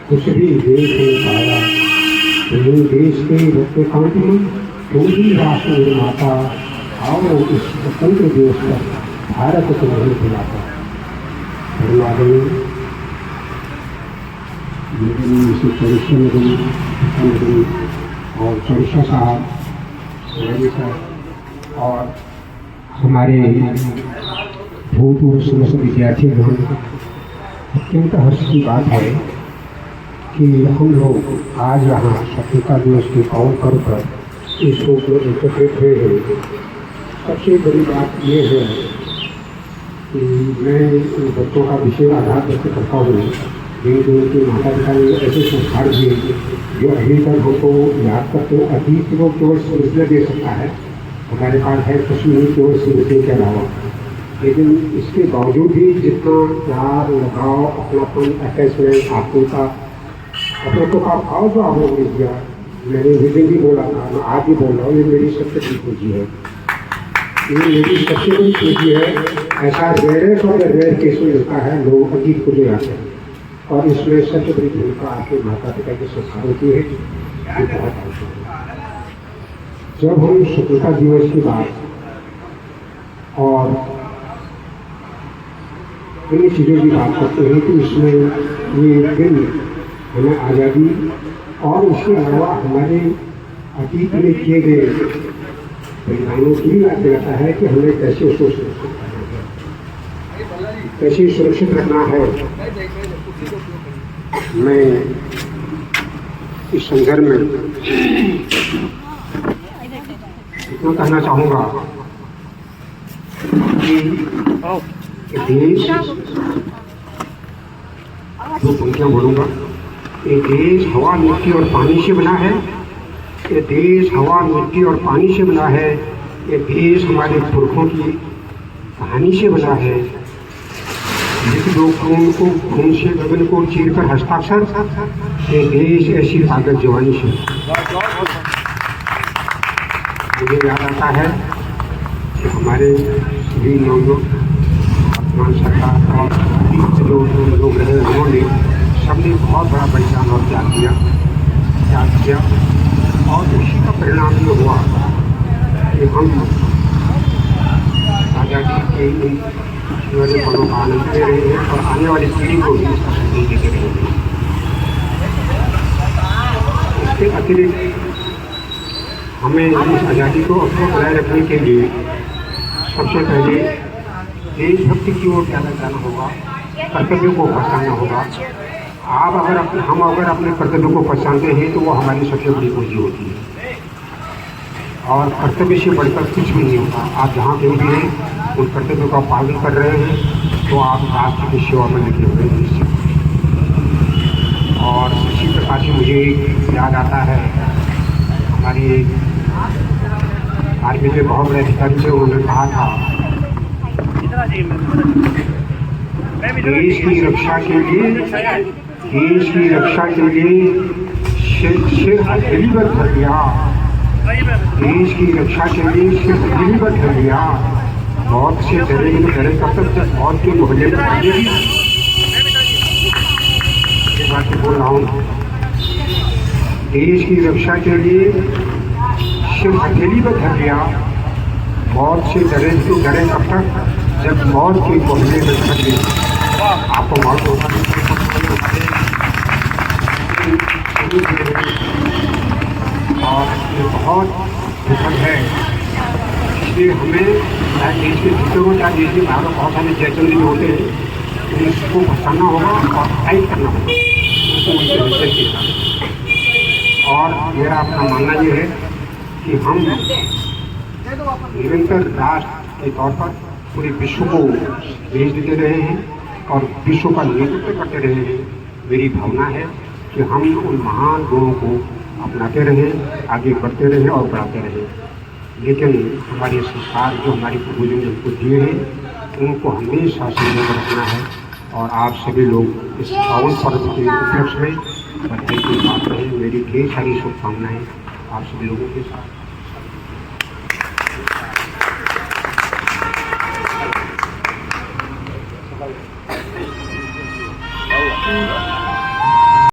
कुछ भी देश नहीं पाया, तुम देश के रत्न कांति, तुम ही राष्ट्र निर्माता, आओ इस स्वतंत्र देश पर भारत को नहीं खिलाता। और चौसा साहब और हमारे भूतपूर्व समस्त विद्यार्थीगण, अत्यंत हर्ष की बात है कि हम लोग आज यहाँ स्वतंत्रता दिवस के पावन पर्व पर इस रूप में एकत्रित हुए हैं। सबसे बड़ी बात ये है कि मैं उन बच्चों का विशेष आधार व्यक्त करता हूँ जिनको उनके माता पिता ने ऐसे संस्कार दिए जो अभी तक हमको याद करते हैं। अतीत को केवल स्मृति दे सकता है, हमारे पास है कुछ नहीं केवल स्मृति के अलावा, लेकिन इसके बावजूद भी जितना प्यार, लगाव, अपनापन, अटैचमेंट, आत्मीयता, अपनों का भाव जो आप लोगों ने दिया, मैंने उस दिन भी बोला था, मैं आज भी बोल रहा हूँ, ये मेरी सबसे बड़ी पूंजी है। ये मेरी सबसे बड़ी पूंजी है। ऐसा रेयरेस्ट और रेयर केस में मिलता है, लोग अतीत को ले आते हैं और इसमें सबसे बड़ी भूमिका आपके माता पिता के संस्कारों की है। ये बहुत आवश्यक है। जब हम स्वतंत्रता दिवस की बात और इन चीज़ों की बात करते हैं तो इसमें ये दिन हमें आज़ादी और उसके अलावा हमारे अतीत में किए गए परिणामों की भी याद दिलाता है कि हमें कैसे उसको कैसे सुरक्षित रखना है। मैं इस संदर्भ में इतना कहना चाहूँगा कि देश, दो पंक्तियाँ बोलूँगा। ये देश हवा, मिट्टी और पानी से बना है। ये देश हवा, मिट्टी और पानी से बना है। ये देश हमारे पुरखों की कहानी से बना है। जिस लोग खून से गगन को चीर कर हस्ताक्षर, ये देश ऐसी ताकत जवानी से। मुझे याद आता है कि हमारे सभी लोग, वर्तमान सरकार और जो लोग रहे उन्होंने सबने बहुत बड़ा बलिदान और त्याग किया और उसी का परिणाम ये हुआ कि हम आज़ादी के इन वाले पलों का आनंद ले रहे हैं और आने वाली पीढ़ी को भी इसका संदेश देते रहे हैं। इसके अतिरिक्त हमें इस आज़ादी को अक्षुण्ण बनाए रखने के लिए सबसे पहले देशभक्ति की ओर ज़्यादा जाना होगा, कर्तव्यों को पहचानना होगा। हम अगर अपने कर्तव्यों को पहचानते हैं तो वो हमारी सबसे बड़ी पूंजी होती है और कर्तव्य से बढ़कर कुछ भी नहीं होता। आप जहाँ पे भी हैं उन कर्तव्यों का पालन कर रहे हैं तो आप राष्ट्र की सेवा में लगे हुए हैं। और इसी प्रकार से मुझे याद आता है हमारी आर्मी के बहुत बड़े अधिकारी थे, उन्होंने कहा था देश की रक्षा के लिए सिर हथेली पर धर दिया। देश की रक्षा के लिए सिर हथेली पर धर दिया। मौत से डरे कब तक जब मौत के मोहल्ले में आएगी। ये बात बोल रहा हूँ, देश की रक्षा के लिए सिर हथेली पर धर दिया। मौत से डरे कब तक जब मौत के मोहल्ले में आएगी। आपको मौत होगा और ये बहुत दुखद है। इसलिए हमें देश के दूसरे को चाहे देश के बाहर बहुत सारे जैसे जो होते हैं इसको बचाना होगा और फाइट करना होगा और मेरा अपना मानना ये है कि हम निरंतर राष्ट्र के तौर पर पूरे विश्व को भेज देते रहे हैं और विश्व का नेतृत्व करते रहे हैं। मेरी भावना है कि हम उन महान गुणों को अपनाते रहें, आगे बढ़ते रहें और बढ़ाते रहें। लेकिन हमारे संस्कार जो हमारे पूर्वजों ने हमको दिए हैं उनको हमेशा संजो कर रखना है। और आप सभी लोग इस पावन पर्व के उपलक्ष्य में बधाई की बात करें। मेरी ढेर सारी शुभकामनाएं आप सभी लोगों के साथ। कि